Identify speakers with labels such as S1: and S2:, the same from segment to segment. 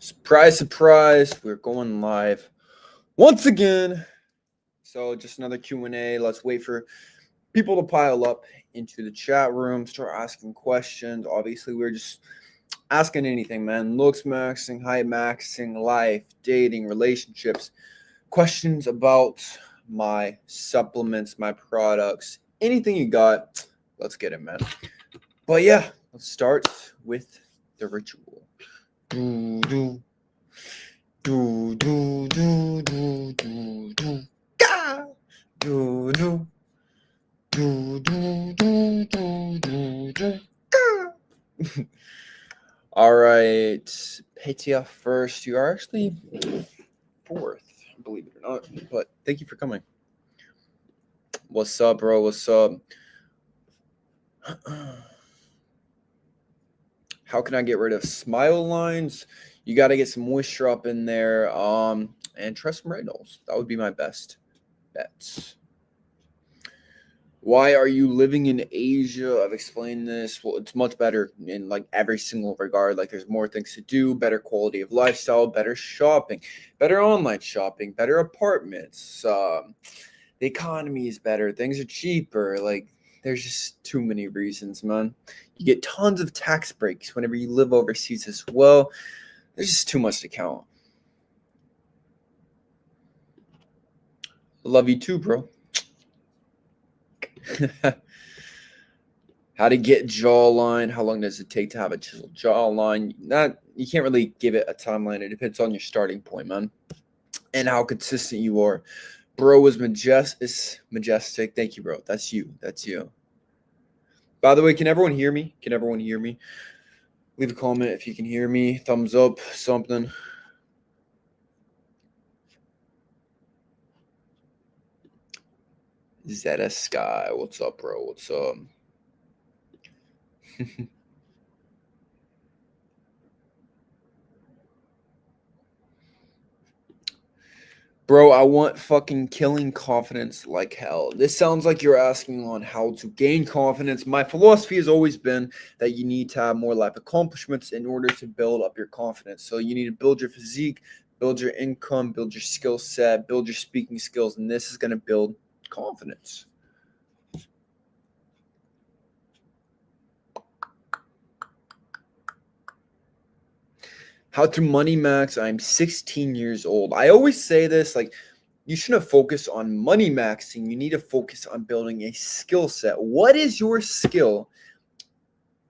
S1: Surprise, surprise, we're going live once again. So just another Q&A. Let's wait for people to pile up into the chat room, start asking questions. Obviously, we're just asking anything, man. Looks maxing, height maxing, life, dating, relationships, questions about my supplements, my products, anything you got. Let's get it, man. But yeah, let's start with the ritual. Do do do do do do do do ga do do do do do do do do ga. All right, Petia first. You are actually fourth, believe it or not. But thank you for coming. What's up, bro? What's up? How can I get rid of smile lines? You got to get some moisture up in there, and try some retinols. That would be my best bets. Why are you living in Asia? I've explained this. Well, it's much better in like every single regard. Like there's more things to do, better quality of lifestyle, better shopping, better online shopping, better apartments. The economy is better. Things are cheaper. Like there's just too many reasons, man. You get tons of tax breaks whenever you live overseas as well. There's just too much to count. Love you too, bro. How to get jawline? How long does it take to have a chiseled jawline? You can't really give it a timeline. It depends on your starting point, man, and how consistent you are. Bro is majestic. Thank you, bro. That's you. That's you. By the way, can everyone hear me? Can everyone hear me? Leave a comment if you can hear me. Thumbs up, something. Zeta Sky. What's up, bro? What's up? Bro, I want fucking killing confidence like hell. This sounds like you're asking on how to gain confidence. My philosophy has always been that you need to have more life accomplishments in order to build up your confidence. So you need to build your physique, build your income, build your skill set, build your speaking skills, and this is going to build confidence. How to money max. I'm 16 years old. I always say this, like, you shouldn't focus on money maxing. You need to focus on building a skill set. What is your skill?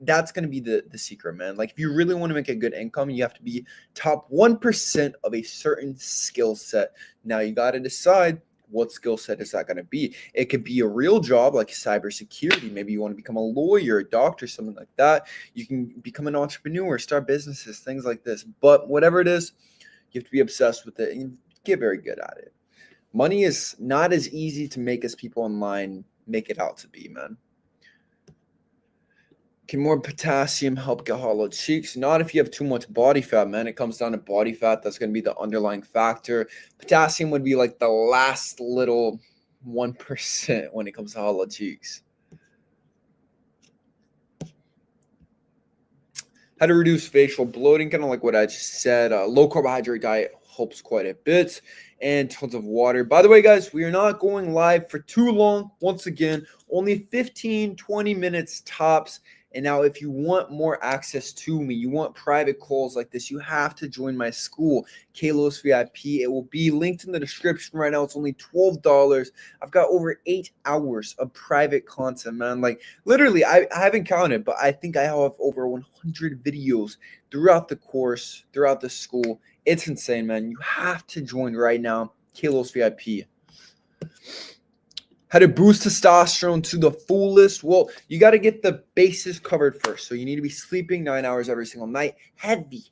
S1: That's going to be the secret, man. Like, if you really want to make a good income, you have to be top 1% of a certain skill set. Now, you got to decide what skill set is that going to be. It could be a real job like cybersecurity. Maybe you want to become a lawyer, a doctor, something like that. You can become an entrepreneur, start businesses, things like this. But whatever it is, you have to be obsessed with it and get very good at it. Money is not as easy to make as people online make it out to be, man. Can more potassium help get hollow cheeks? Not if you have too much body fat, man. It comes down to body fat. That's going to be the underlying factor. Potassium would be like the last little 1% when it comes to hollow cheeks. How to reduce facial bloating, kind of like what I just said. Low carbohydrate diet helps quite a bit, and tons of water. By the way, guys, we are not going live for too long. Once again, only 15, 20 minutes tops. And now if you want more access to me, you want private calls like this, you have to join my school, Kalos VIP. It will be linked in the description right now. It's only $12. I've got over 8 hours of private content, man. Like literally, I haven't counted, but I think I have over 100 videos throughout the course, throughout the school. It's insane, man. You have to join right now, Kalos VIP. How to boost testosterone to the fullest? Well, you got to get the bases covered first. So you need to be sleeping 9 hours every single night. Heavy,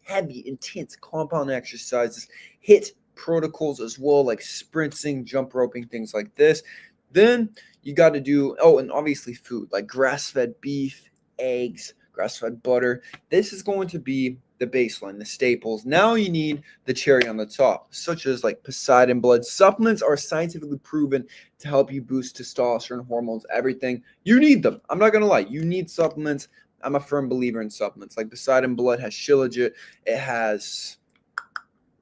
S1: intense compound exercises. HIIT protocols as well, like sprinting, jump roping, things like this. Then you got to do, and obviously food, like grass-fed beef, eggs, grass-fed butter. This is going to be the baseline, the staples. Now you need the cherry on the top, such as like Poseidon blood. Supplements are scientifically proven to help you boost testosterone, hormones, everything. You need them. I'm not going to lie. You need supplements. I'm a firm believer in supplements. Like Poseidon blood has Shilajit. It has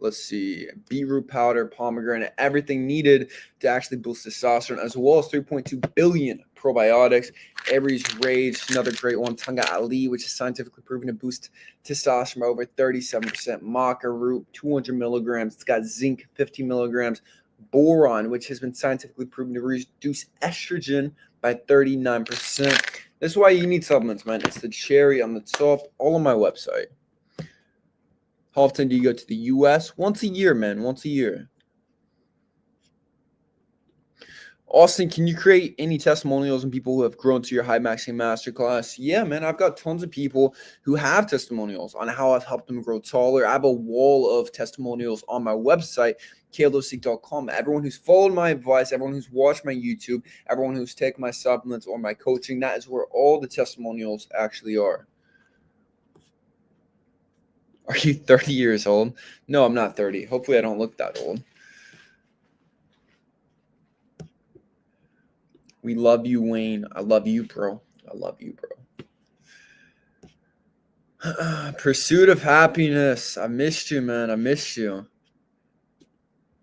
S1: let's see, beetroot powder, pomegranate, everything needed to actually boost testosterone, as well as 3.2 billion probiotics. Aries Rage, another great one. Tunga Ali, which is scientifically proven to boost testosterone by over 37%. Maca root, 200 milligrams. It's got zinc, 50 milligrams. Boron, which has been scientifically proven to reduce estrogen by 39%. This is why you need supplements, man. It's the cherry on the top, all on my website. How often do you go to the U.S.? Once a year, man. Once a year. Austin, can you create any testimonials and people who have grown to your high maxing masterclass? Yeah, man. I've got tons of people who have testimonials on how I've helped them grow taller. I have a wall of testimonials on my website, kalosik.com. Everyone who's followed my advice, everyone who's watched my YouTube, everyone who's taken my supplements or my coaching, that is where all the testimonials actually are. Are you 30 years old? No, I'm not 30. Hopefully I don't look that old. We love you, Wayne. I love you, bro. I love you, bro. Pursuit of happiness. I missed you, man. I missed you.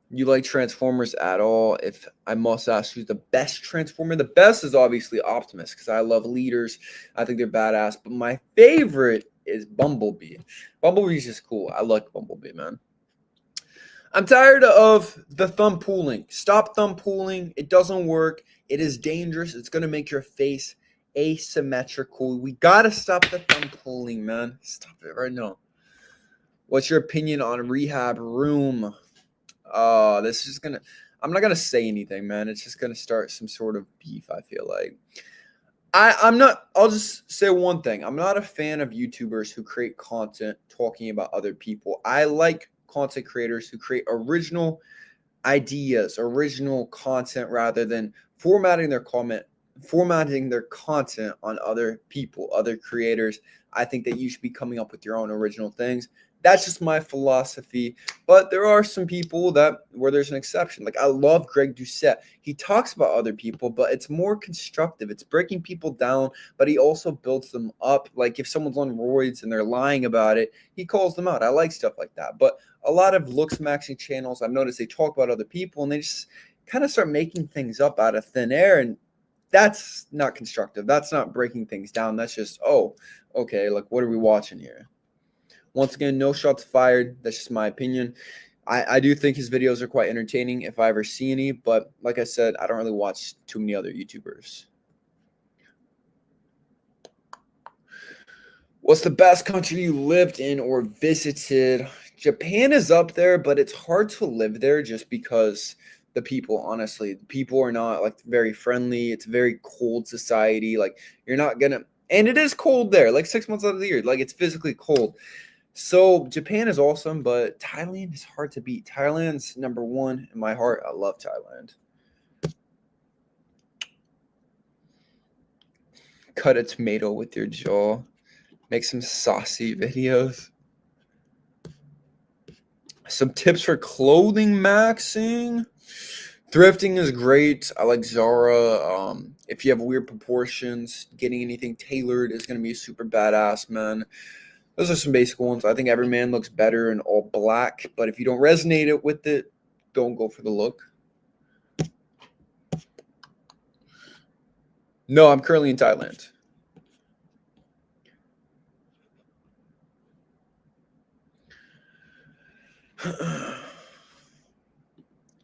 S1: You like Transformers at all? If I must ask, who's the best Transformer? The best is obviously Optimus, because I love leaders. I think they're badass. But my favorite is Bumblebee. Bumblebee's just cool. I like Bumblebee, man. I'm tired of the thumb pulling. Stop thumb pulling. It doesn't work. It is dangerous. It's going to make your face asymmetrical. We got to stop the thumb pulling, man. Stop it right now. What's your opinion on rehab room? This is going to... I'm not going to say anything, man. It's just going to start some sort of beef, I feel like. I'm not... I'll just say one thing. I'm not a fan of YouTubers who create content talking about other people. I like content creators who create original ideas, original content, rather than formatting their content on other people, other creators. I think that you should be coming up with your own original things. That's just my philosophy. But there are some people where there's an exception. Like, I love Greg Doucette. He talks about other people, but it's more constructive. It's breaking people down, but he also builds them up. Like, if someone's on roids and they're lying about it, he calls them out. I like stuff like that. But a lot of looks maxing channels, I've noticed they talk about other people and they just kind of start making things up out of thin air. And that's not constructive. That's not breaking things down. That's just, oh, okay, like, what are we watching here? Once again, no shots fired. That's just my opinion. I do think his videos are quite entertaining if I ever see any. But like I said, I don't really watch too many other YouTubers. What's the best country you lived in or visited? Japan is up there, but it's hard to live there just because the people, honestly, the people are not like very friendly. It's a very cold society. Like, you're not going to, and it is cold there, like 6 months out of the year. Like, it's physically cold. So Japan is awesome, but Thailand is hard to beat. Thailand's number one in my heart. I love Thailand. Cut a tomato with your jaw. Make some saucy videos. Some tips for clothing maxing. Thrifting is great. I like Zara. If you have weird proportions, getting anything tailored is going to be super badass, man. Those are some basic ones. I think every man looks better in all black, but if you don't resonate with it, don't go for the look. No, I'm currently in Thailand.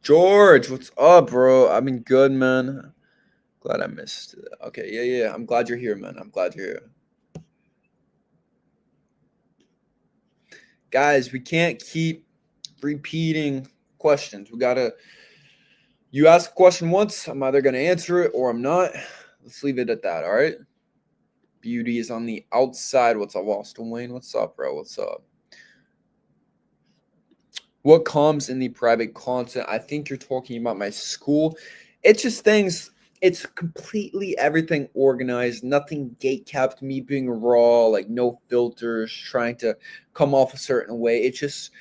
S1: George, what's up, bro? I've been good, man. Glad I missed it. Okay, yeah. I'm glad you're here, man. I'm glad you're here. Guys, we can't keep repeating questions. You ask a question once, I'm either going to answer it or I'm not. Let's leave it at that, all right? Beauty is on the outside. What's up, Austin Wayne? What's up, bro? What's up? What comes in the private content? I think you're talking about my school. It's just things. It's completely everything organized. Nothing gate-capped, me being raw, like no filters, trying to come off a certain way. It's just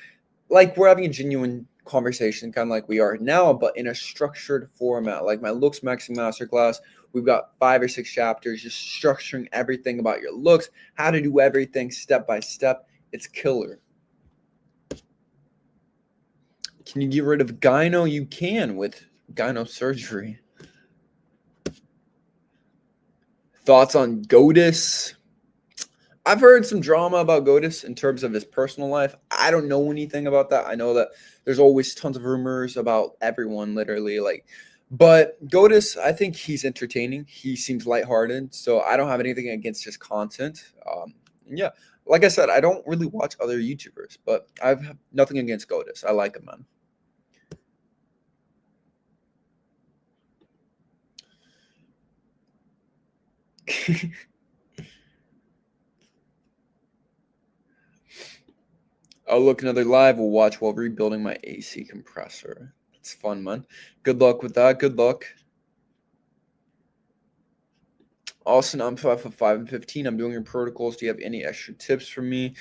S1: like we're having a genuine conversation, kind of like we are now, but in a structured format. Like my Looks Maxing Masterclass, we've got 5 or 6 chapters, just structuring everything about your looks, how to do everything step by step. It's killer. Can you get rid of gyno? You can with gyno surgery. Thoughts on Godis? I've heard some drama about Godis in terms of his personal life. I don't know anything about that. I know that there's always tons of rumors about everyone, literally. But Godis, I think he's entertaining. He seems lighthearted, so I don't have anything against his content. Yeah, like I said, I don't really watch other YouTubers, but I have nothing against Godis. I like him, man. I'll look another live. We'll watch while rebuilding my AC compressor. It's fun, man. Good luck with that. Good luck. Austin, I'm 5 and 15. I'm doing your protocols. Do you have any extra tips for me?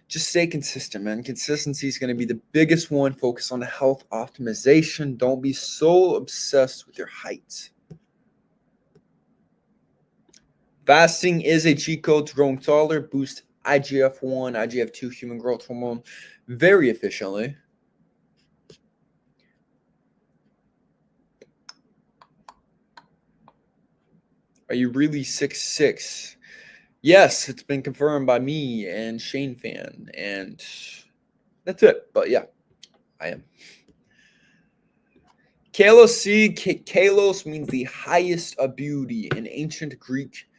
S1: Just stay consistent, man. Consistency is going to be the biggest one. Focus on health optimization. Don't be so obsessed with your height. Fasting is a cheat code to growing taller. Boost IGF-1, IGF-2 human growth hormone very efficiently. Are you really 6'6"? Yes, it's been confirmed by me and Shane Fan, and that's it. But yeah, I am. Kalos means the highest of beauty in ancient Greek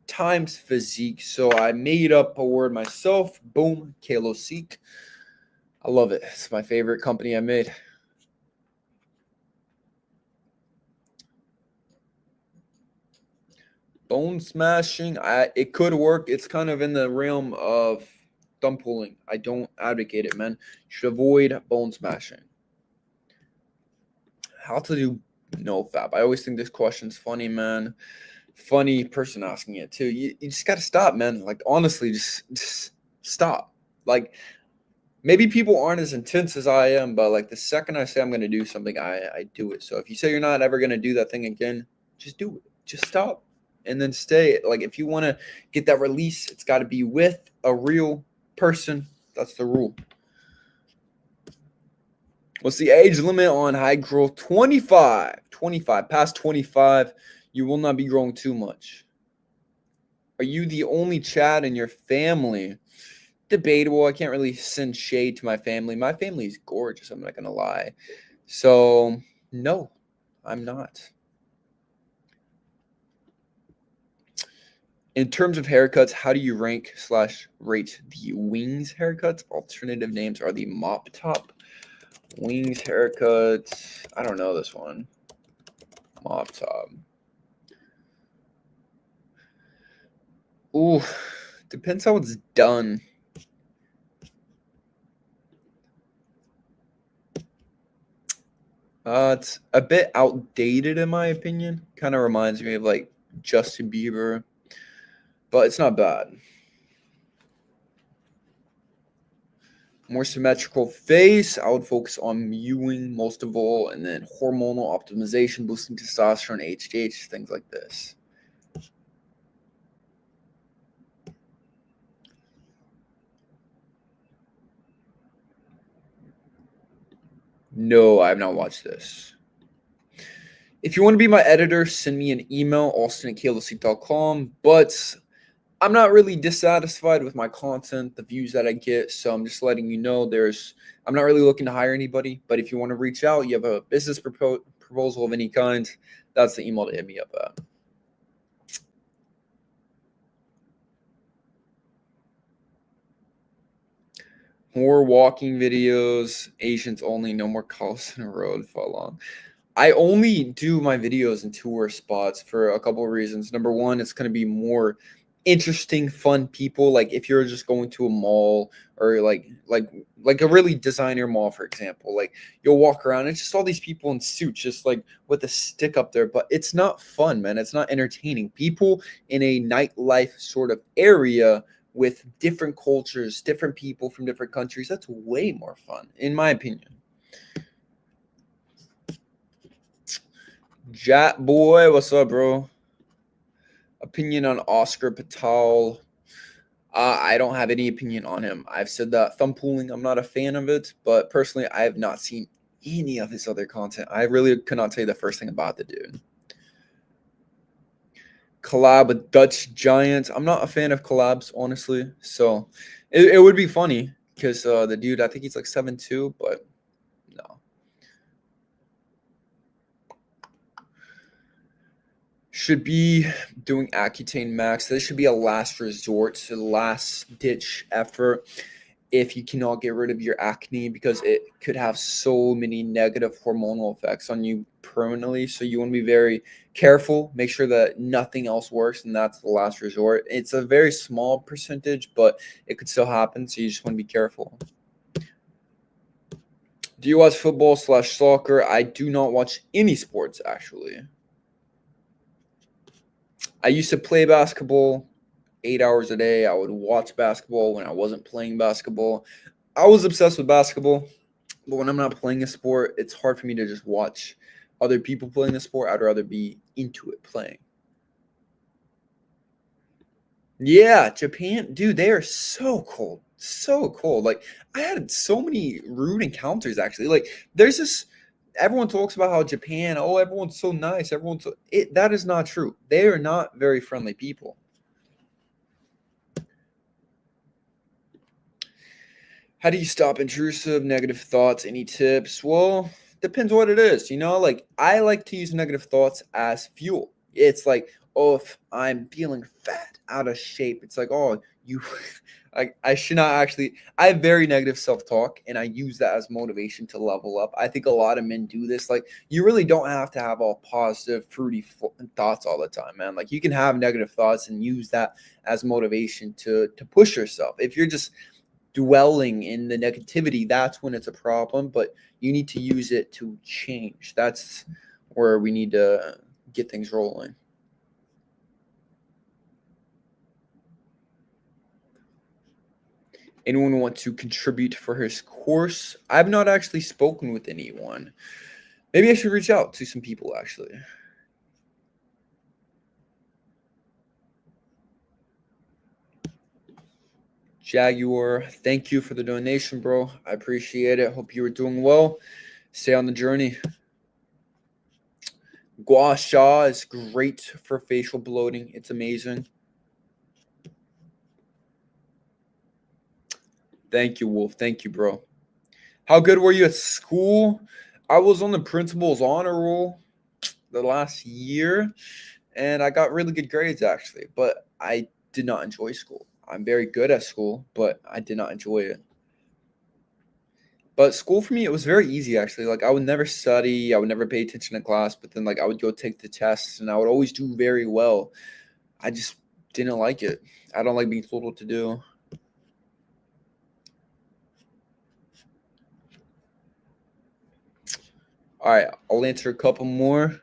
S1: times physique. So I made up a word myself. Boom, Kalosik. I love it. It's my favorite company I made. Bone smashing, it could work. It's kind of in the realm of thumb pulling. I don't advocate it, man. You should avoid bone smashing. How to do no fab? I always think this question's funny, man. Funny person asking it too. You just gotta stop, man. Like honestly, just stop. Like maybe people aren't as intense as I am, but like the second I say I'm gonna do something, I do it. So if you say you're not ever gonna do that thing again, just do it. Just stop. And then stay. Like if you want to get that release, it's got to be with a real person. That's the rule. What's the age limit on high growth? 25. 25. Past 25, you will not be growing too much. Are you the only Chad in your family? Debatable. I can't really send shade to my family. My family is gorgeous. I'm not going to lie. So, no, I'm not. In terms of haircuts, how do you rank/rate the Wings haircuts? Alternative names are the Mop Top, Wings haircuts. I don't know this one. Mop Top. Ooh, depends how it's done. It's a bit outdated in my opinion. Kind of reminds me of like Justin Bieber, but it's not bad. More symmetrical face, I would focus on mewing most of all, and then hormonal optimization, boosting testosterone, HGH, things like this. No, I have not watched this. If you want to be my editor, send me an email, austin@kalosik.com. But I'm not really dissatisfied with my content, the views that I get. So I'm just letting you know I'm not really looking to hire anybody. But if you want to reach out, you have a business proposal of any kind, that's the email to hit me up at. More walking videos, Asians only, no more calls in a road, fall long. I only do my videos in tourist spots for a couple of reasons. Number one, it's going to be more interesting, fun people. Like if you're just going to a mall or like a really designer mall, for example, like you'll walk around, it's just all these people in suits, just like with a stick up there. But it's not fun, man. It's not entertaining. People in a nightlife sort of area with different cultures, different people from different countries, that's way more fun, in my opinion. Jat boy, what's up, bro? Opinion on Oscar Patel. I don't have any opinion on him. I've said that thumb pulling, I'm not a fan of it, but personally, I have not seen any of his other content. I really could not tell you the first thing about the dude. Collab with Dutch Giants. I'm not a fan of collabs, honestly. So it would be funny because the dude, I think he's like 7'2", but no. Should be doing Accutane Max. This should be a last resort, so last ditch effort if you cannot get rid of your acne, because it could have so many negative hormonal effects on you permanently. So you want to be very careful, make sure that nothing else works, and that's the last resort. It's a very small percentage, but it could still happen, so you just want to be careful. Do you watch football/soccer? I do not watch any sports, actually. I used to play basketball 8 hours a day. I would watch basketball when I wasn't playing basketball. I was obsessed with basketball, but when I'm not playing a sport, it's hard for me to just watch other people playing the sport. I'd rather be into it playing. Yeah, Japan, dude, they are so cold. So cold. Like, I had so many rude encounters, actually. Like, there's this, everyone talks about how Japan, oh, everyone's so nice. That is not true. They are not very friendly people. How do you stop intrusive negative thoughts? Any tips? Well, depends what it is. Like, I like to use negative thoughts as fuel. It's like, oh, if I'm feeling fat, out of shape, it's like, oh, you, I should not actually. I have very negative self-talk, and I use that as motivation to level up. I think a lot of men do this. Like, you really don't have to have all positive, fruity thoughts all the time, man. Like, you can have negative thoughts and use that as motivation to push yourself. If you're just dwelling in the negativity, that's when it's a problem, but you need to use it to change. That's where we need to get things rolling. Anyone want to contribute for his course? I've not actually spoken with anyone. Maybe I should reach out to some people, actually. Jaguar, thank you for the donation, bro. I appreciate it. Hope you were doing well. Stay on the journey. Gua Sha is great for facial bloating. It's amazing. Thank you, Wolf. Thank you, bro. How good were you at school? I was on the principal's honor roll the last year, and I got really good grades, actually, but I did not enjoy school. I'm very good at school, but I did not enjoy it. But school for me, it was very easy, actually. Like, I would never study, I would never pay attention to class, but then, like, I would go take the tests, and I would always do very well. I just didn't like it. I don't like being told what to do. All right, I'll answer a couple more.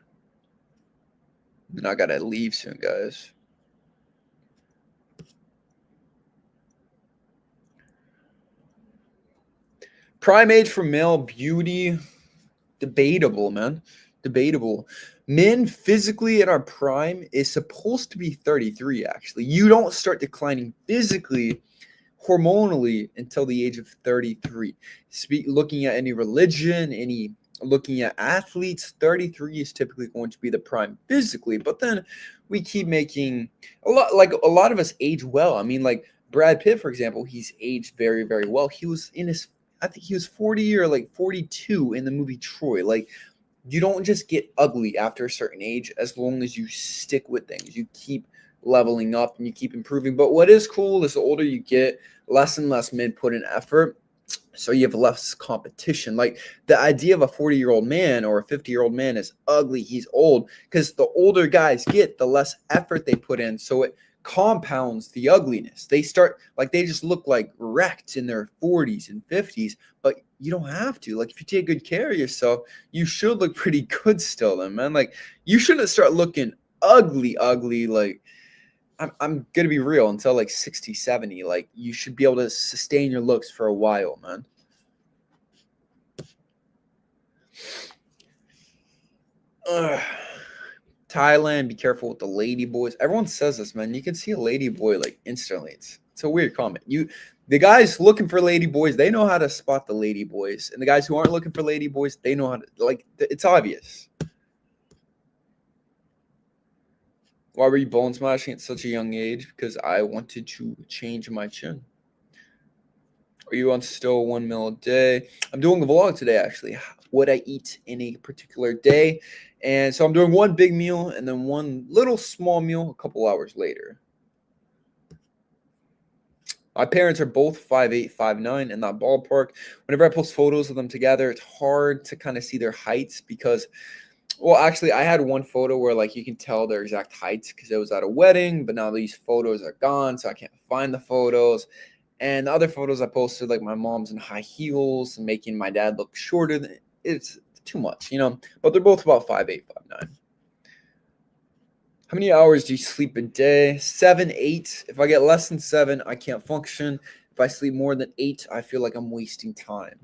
S1: And I gotta leave soon, guys. Prime age for male beauty, debatable, man. Debatable. Men physically at our prime is supposed to be 33, actually. You don't start declining physically, hormonally, until the age of 33. Looking at any religion, looking at athletes, 33 is typically going to be the prime physically. But then we keep making a lot of us age well. I mean, like Brad Pitt, for example, he's aged very, very well. He was I think he was 40 or like 42 in the movie Troy. Like, you don't just get ugly after a certain age as long as you stick with things. You keep leveling up and you keep improving. But what is cool is the older you get, less and less men put in effort. So you have less competition. Like, the idea of a 40-year-old man or a 50-year-old man is ugly. He's old, because the older guys get, the less effort they put in. So it compounds the ugliness. They start, like, they just look like wrecked in their 40s and 50s, but you don't have to. Like, if you take good care of yourself, you should look pretty good still then, man. Like, you shouldn't start looking ugly. Like, I'm gonna be real, until like 60, 70. Like, you should be able to sustain your looks for a while, man. Ugh. Thailand, be careful with the lady boys. Everyone says this, man. You can see a lady boy like instantly. It's a weird comment. The guys looking for lady boys, they know how to spot the lady boys. And the guys who aren't looking for lady boys, they know how to, like, it's obvious. Why were you bone smashing at such a young age? Because I wanted to change my chin. Are you on still 1 meal a day? I'm doing a vlog today, actually. What I eat in a particular day. And so I'm doing one big meal and then one little small meal a couple hours later. My parents are both 5'8", 5'9", in that ballpark. Whenever I post photos of them together, it's hard to kind of see their heights because, well, actually, I had one photo where, like, you can tell their exact heights because it was at a wedding, but now these photos are gone, so I can't find the photos. And the other photos I posted, like my mom's in high heels and making my dad look shorter than it's too much, you know. But they're both about 5'8", 5'9". How many hours do you sleep a day? 7, 8. If I get less than 7, I can't function. If I sleep more than 8, I feel like I'm wasting time.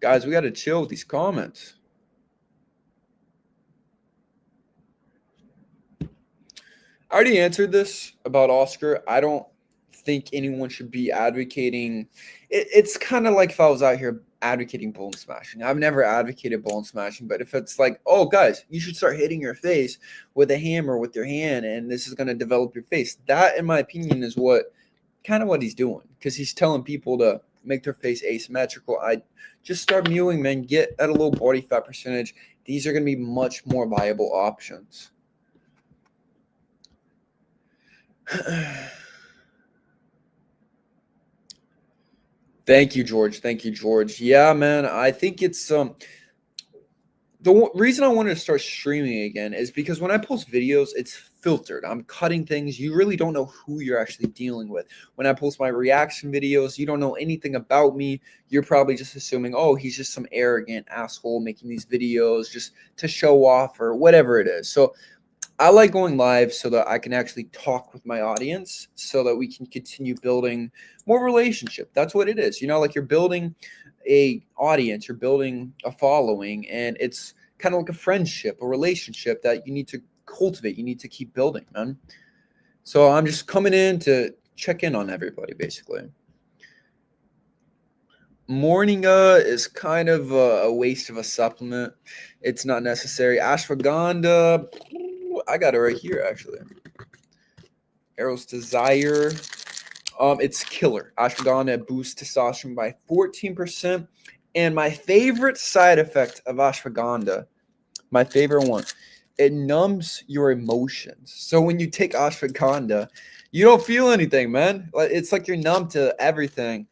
S1: Guys, we got to chill with these comments. I already answered this about Oscar. I don't think anyone should be advocating. It's kind of like if I was out here advocating bone smashing. I've never advocated bone smashing, but if it's like, oh, guys, you should start hitting your face with a hammer with your hand, and this is going to develop your face. That, in my opinion, is what he's doing, because he's telling people to make their face asymmetrical. I just start mewing, man. Get at a low body fat percentage. These are going to be much more viable options. Thank you, George. Thank you, George. Yeah, man. I think it's the reason I wanted to start streaming again is because when I post videos, it's filtered. I'm cutting things. You really don't know who you're actually dealing with. When I post my reaction videos, you don't know anything about me. You're probably just assuming, oh, he's just some arrogant asshole making these videos just to show off or whatever it is. So I like going live so that I can actually talk with my audience so that we can continue building more relationship. That's what it is. You know, like you're building a audience, you're building a following, and it's kind of like a friendship, a relationship that you need to cultivate. You need to keep building, man. So I'm just coming in to check in on everybody, basically. Moringa is kind of a waste of a supplement. It's not necessary. Ashwagandha, I got it right here, actually. Arrow's Desire. It's killer. Ashwagandha boosts testosterone by 14%. And my favorite side effect of ashwagandha, my favorite one, it numbs your emotions. So when you take ashwagandha, you don't feel anything, man. It's like you're numb to everything.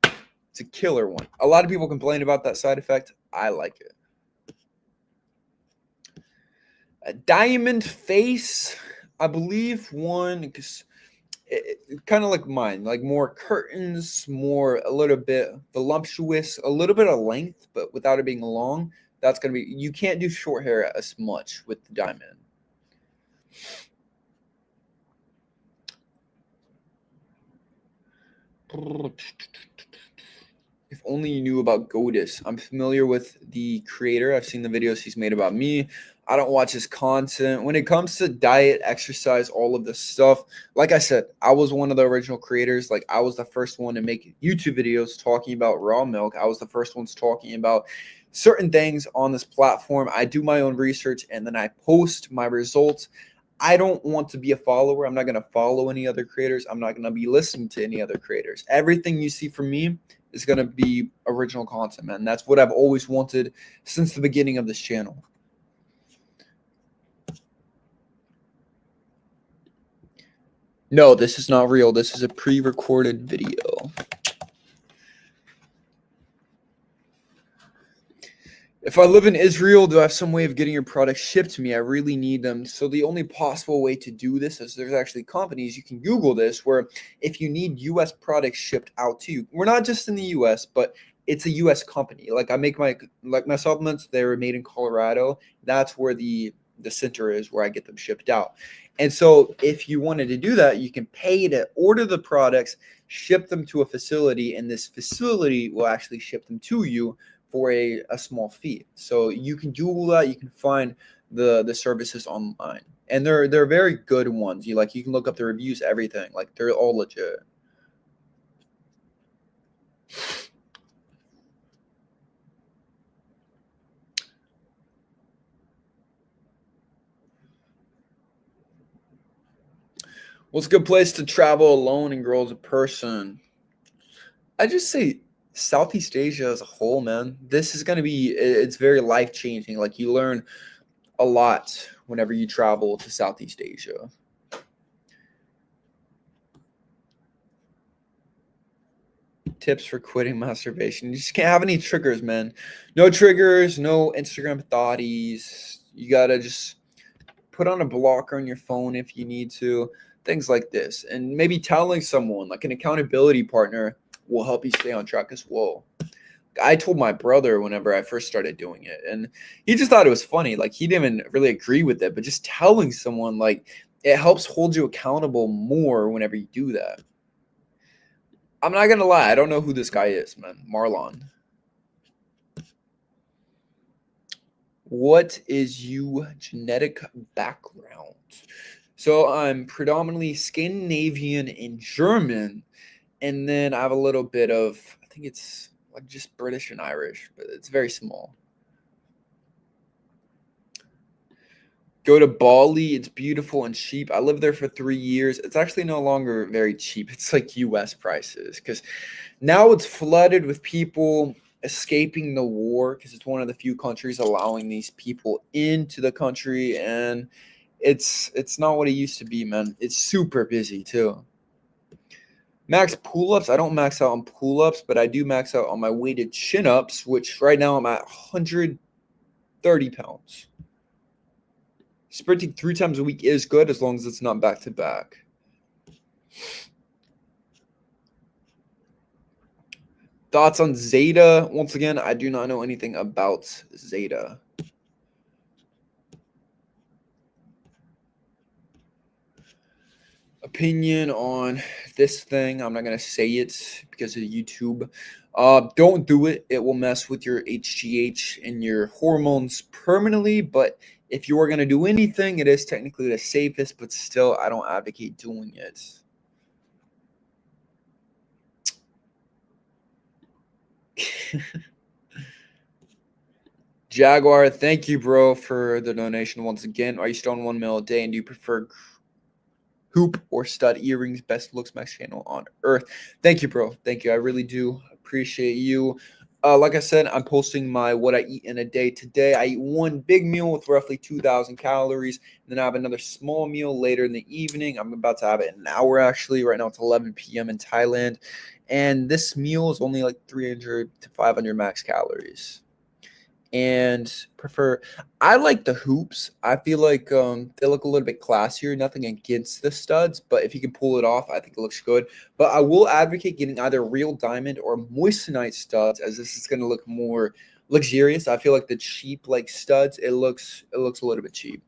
S1: It's a killer one. A lot of people complain about that side effect. I like it. A diamond face, I believe one, because kind of like mine, like more curtains, more a little bit voluptuous, a little bit of length, but without it being long. That's going to be, you can't do short hair as much with the diamond. If only you knew about Godis. I'm familiar with the creator. I've seen the videos he's made about me. I don't watch his content. When it comes to diet, exercise, all of this stuff, like I said, I was one of the original creators. Like, I was the first one to make YouTube videos talking about raw milk. I was the first ones talking about certain things on this platform. I do my own research and then I post my results. I don't want to be a follower. I'm not going to follow any other creators. I'm not going to be listening to any other creators. Everything you see from me is going to be original content, man. That's what I've always wanted since the beginning of this channel. No, this is not real. This is a pre-recorded video. If I live in Israel, do I have some way of getting your products shipped to me? I really need them. So the only possible way to do this is there's actually companies, you can Google this, where if you need U.S. products shipped out to you, we're not just in the U.S., but it's a U.S. company. Like I make my supplements, they're made in Colorado. That's where the center is where I get them shipped out. And so if you wanted to do that, you can pay to order the products, ship them to a facility, and this facility will actually ship them to you for a small fee. So you can Google that. You can find the services online, and they're very good ones. You can look up the reviews, everything. Like they're all legit. What's a good place to travel alone and grow as a person? I just say Southeast Asia as a whole, man. This is gonna be it's very life changing. Like you learn a lot whenever you travel to Southeast Asia. Tips for quitting masturbation. You just can't have any triggers, man. No triggers, no Instagram thoughties. You gotta just put on a blocker on your phone if you need to. Things like this. And maybe telling someone, like an accountability partner, will help you stay on track as well. I told my brother whenever I first started doing it, and he just thought it was funny. Like he didn't even really agree with it, but just telling someone, like, it helps hold you accountable more whenever you do that. I'm not gonna lie, I don't know who this guy is, man. Marlon. What is your genetic background? So I'm predominantly Scandinavian and German, and then I have a little bit of, I think it's like just British and Irish, but it's very small. Go to Bali. It's beautiful and cheap. I lived there for 3 years. It's actually no longer very cheap. It's like US prices because now it's flooded with people escaping the war because it's one of the few countries allowing these people into the country, and it's not what it used to be, man. It's super busy too. Max pull-ups. I don't max out on pull-ups, but I do max out on my weighted chin-ups, which right now I'm at 130 pounds. Sprinting 3 times a week is good as long as it's not back to back. Thoughts on Zeta? Once again, I do not know anything about Zeta. Opinion on this thing. I'm not going to say it because of YouTube. Don't do it. It will mess with your HGH and your hormones permanently. But if you are going to do anything, it is technically the safest, but still, I don't advocate doing it. Jaguar, thank you, bro, for the donation once again. Are you still on 1 mil a day, and do you prefer hoop or stud earrings? Best looks max channel on earth. Thank you, bro. Thank you. I really do appreciate you. Like I said, I'm posting my what I eat in a day today. I eat one big meal with roughly 2,000 calories. And then I have another small meal later in the evening. I'm about to have it in an hour, actually. Right now it's 11 p.m. in Thailand. And this meal is only like 300 to 500 max calories. And I like the hoops. I feel like they look a little bit classier. Nothing against the studs, but if you can pull it off, I think it looks good. But I will advocate getting either real diamond or moissanite studs, as this is going to look more luxurious. I feel like the cheap like studs, it looks a little bit cheap.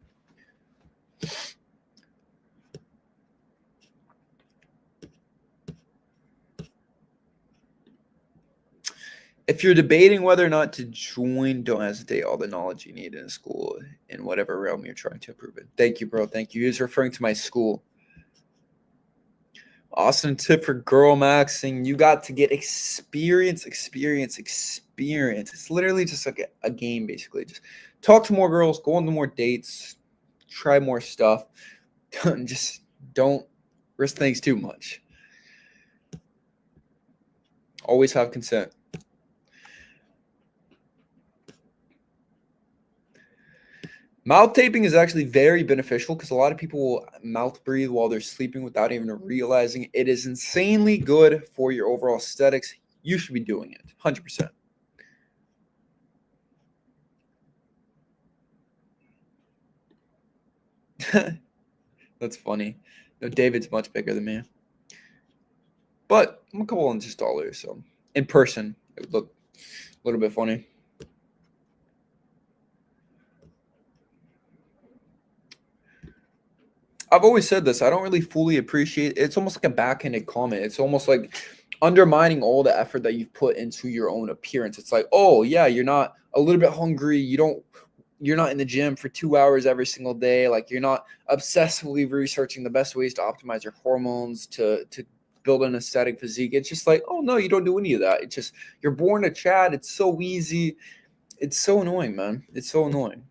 S1: If you're debating whether or not to join, don't hesitate. All the knowledge you need in school in whatever realm you're trying to improve it. Thank you, bro. Thank you. He's referring to my school. Awesome tip for girl maxing. You got to get experience. It's literally just like a game, basically. Just talk to more girls, go on to more dates, try more stuff. Just don't risk things too much. Always have consent. Mouth taping is actually very beneficial because a lot of people will mouth breathe while they're sleeping without even realizing it. It is insanely good for your overall aesthetics. You should be doing it, 100%. That's funny. No, David's much bigger than me. But I'm a couple inches taller, so in person, it would look a little bit funny. I've always said this. I don't really fully appreciate it's almost like a backhanded comment. It's almost like undermining all the effort that you've put into your own appearance. It's like, oh yeah, you're not a little bit hungry. You you're not in the gym for 2 hours every single day. Like you're not obsessively researching the best ways to optimize your hormones to build an aesthetic physique. It's just like, oh no, you don't do any of that. It's just you're born to chat. It's so easy. It's so annoying, man. It's so annoying.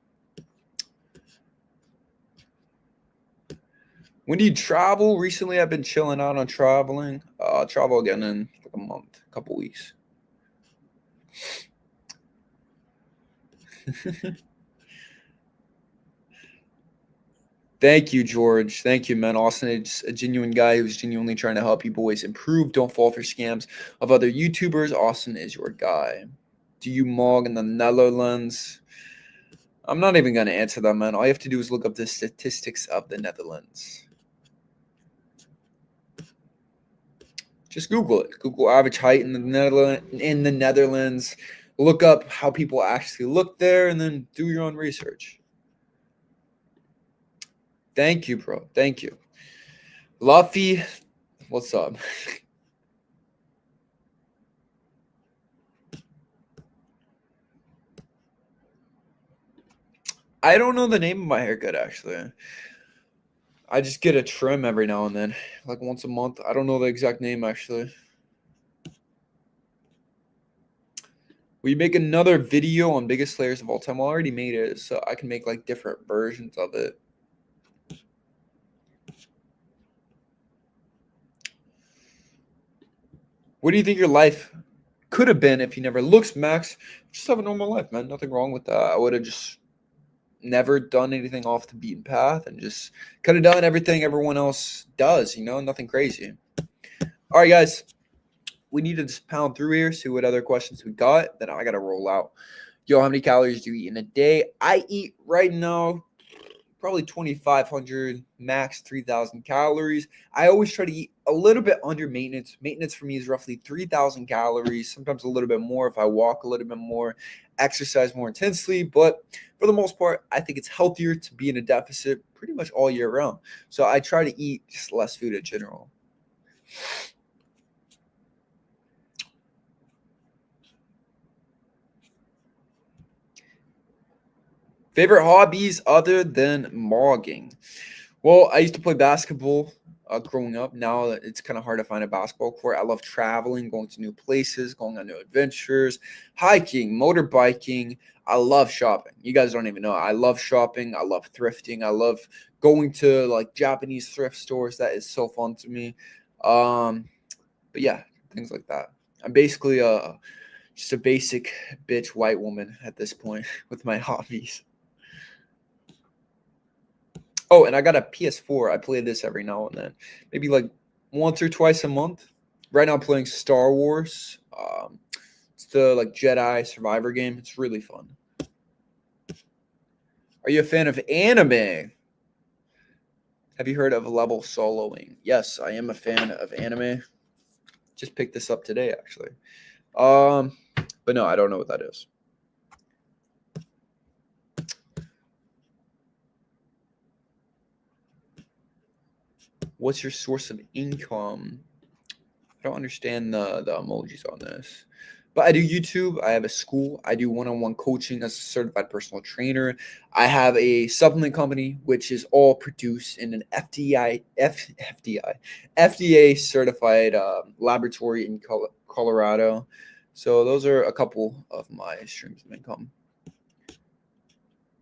S1: When do you travel? Recently, I've been chilling out on traveling. Travel again in like a month, a couple weeks. Thank you, George. Thank you, man. Austin is a genuine guy who's genuinely trying to help you boys improve. Don't fall for scams of other YouTubers. Austin is your guy. Do you mog in the Netherlands? I'm not even going to answer that, man. All you have to do is look up the statistics of the Netherlands. Just Google it. Google average height in the Netherlands. Look up how people actually look there, and then do your own research. Thank you, bro. Thank you. Luffy, what's up? I don't know the name of my haircut, actually. I just get a trim every now and then, like once a month. I don't know the exact name, actually. We make another video on biggest slayers of all time. I already made it, so I can make like different versions of it. What do you think your life could have been if you never looked, Max? Just have a normal life, man. Nothing wrong with that. I would have just never done anything off the beaten path and just could have done everything everyone else does, nothing crazy. All right, guys. We need to just pound through here, see what other questions we got. Then I got to roll out. Yo, how many calories do you eat in a day? I eat right now probably 2,500, max 3,000 calories. I always try to eat a little bit under maintenance. Maintenance for me is roughly 3,000 calories, sometimes a little bit more if I walk a little bit more, exercise more intensely. But for the most part, I think it's healthier to be in a deficit pretty much all year round. So I try to eat just less food in general. Favorite hobbies other than mogging? Well, I used to play basketball growing up. Now it's kind of hard to find a basketball court. I love traveling, going to new places, going on new adventures, hiking, motorbiking. I love shopping. You guys don't even know. I love shopping. I love thrifting. I love going to like Japanese thrift stores. That is so fun to me. But yeah, things like that. I'm basically just a basic bitch white woman at this point with my hobbies. Oh, and I got a PS4. I play this every now and then, maybe like once or twice a month. Right now, I'm playing Star Wars. It's the like Jedi Survivor game. It's really fun. Are you a fan of anime? Have you heard of level soloing? Yes, I am a fan of anime. Just picked this up today, actually. But no, I don't know what that is. What's your source of income? I don't understand the emojis on this. But I do YouTube. I have a school. I do one-on-one coaching as a certified personal trainer. I have a supplement company, which is all produced in an FDA certified laboratory in Colorado. So those are a couple of my streams of income.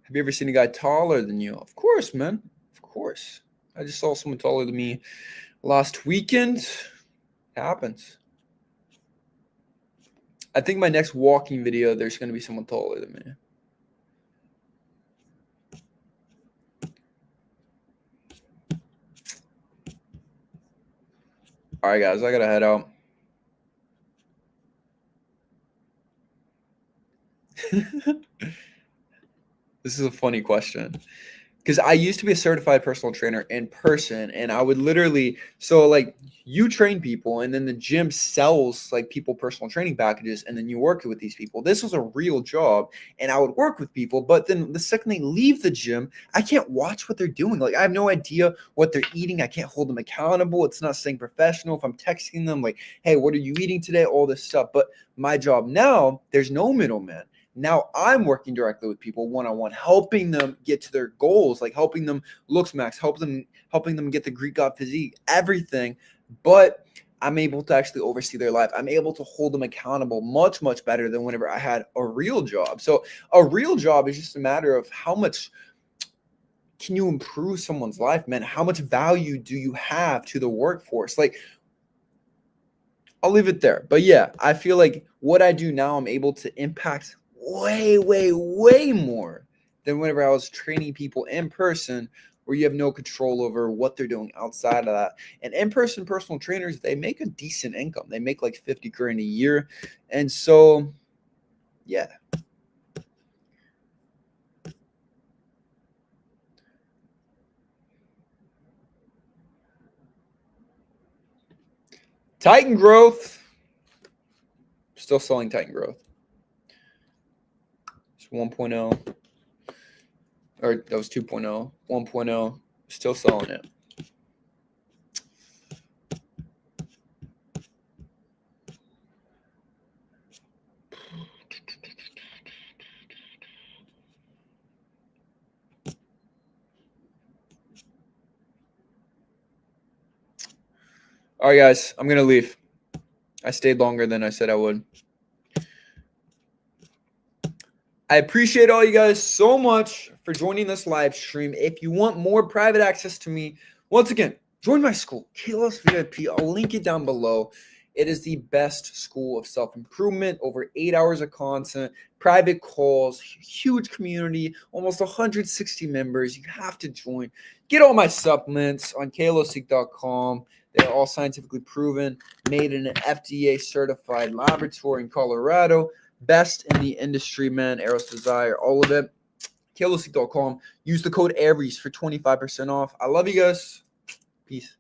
S1: Have you ever seen a guy taller than you? Of course, man. Of course. I just saw someone taller than me last weekend. It happens. I think my next walking video, there's going to be someone taller than me. All right, guys, I got to head out. This is a funny question. Because I used to be a certified personal trainer in person, and I would literally, so like you train people, and then the gym sells like people personal training packages, and then you work with these people. This was a real job, and I would work with people, but then the second they leave the gym, I can't watch what they're doing. Like I have no idea what they're eating. I can't hold them accountable. It's not staying professional. If I'm texting them like, hey, what are you eating today? All this stuff. But my job now, there's no middleman. Now I'm working directly with people one-on-one, helping them get to their goals, like helping them looks max, helping them get the Greek god physique, everything. But I'm able to actually oversee their life. I'm able to hold them accountable much, much better than whenever I had a real job. So a real job is just a matter of how much can you improve someone's life, man? How much value do you have to the workforce? Like, I'll leave it there. But yeah, I feel like what I do now, I'm able to impact way, way, way more than whenever I was training people in person, where you have no control over what they're doing outside of that. And in-person personal trainers, they make a decent income. They make like 50 grand a year. And so, yeah. Titan Growth. Still selling Titan Growth. It's 1.0. Or that was 2.0. 1.0. Still selling it. All right, guys. I'm going to leave. I stayed longer than I said I would. I appreciate all you guys so much for joining this live stream. If you want more private access to me, once again, join my school, Kalos VIP. I'll link it down below. It is the best school of self-improvement, over 8 hours of content, private calls, huge community, almost 160 members. You have to join. Get all my supplements on kalosseek.com. They're all scientifically proven, made in an FDA-certified laboratory in Colorado. Best in the industry, man. Eros Desire, all of it. kalosseek.com. Use the code ARES for 25% off. I love you guys. Peace.